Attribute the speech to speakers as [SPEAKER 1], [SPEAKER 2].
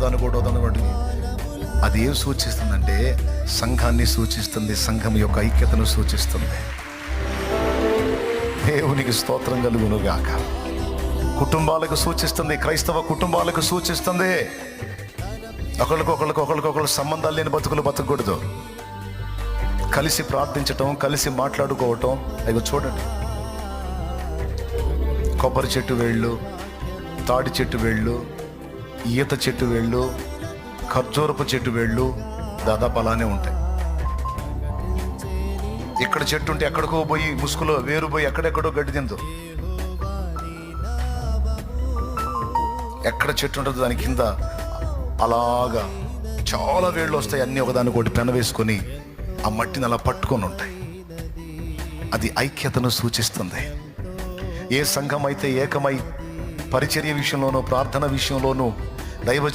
[SPEAKER 1] ఒకదానికొకటి. అది ఏం సూచిస్తుందంటే సంఘాన్ని సూచిస్తుంది, సంఘం యొక్క ఐక్యతను సూచిస్తుంది. దేవునికి స్తోత్రం కలుగును గాక. కుటుంబాలకు సూచిస్తుంది, క్రైస్తవ కుటుంబాలకు సూచిస్తుంది. ఒకళ్ళకొకళ్ళు సంబంధాలు లేని బతుకులు బతకూడదు. కలిసి ప్రార్థించటం, కలిసి మాట్లాడుకోవటం. అవి చూడండి, కొబ్బరి చెట్టు వేళ్ళు, తాడి చెట్టు వేళ్ళు, ఈత చెట్టు వేళ్ళు, ఖర్జూరపు చెట్టు వేళ్ళు దాదాపు అలానే ఉంటాయి. ఇక్కడ చెట్టు ఉంటే ఎక్కడికో పోయి ముసుగులో వేరు పోయి ఎక్కడెక్కడో గడ్డి తిందు. ఎక్కడ చెట్టు ఉంటుందో దాని కింద అలాగా చాలా వేళ్ళు వస్తాయి. అన్నీ ఒకదానికొకటి పెన వేసుకొని ఆ మట్టిని అలా పట్టుకొని ఉంటాయి. అది ఐక్యతను సూచిస్తుంది. ఏ సంఘం అయితే ఏకమై పరిచర్య విషయంలోనూ, ప్రార్థన విషయంలోనూ, దైవజన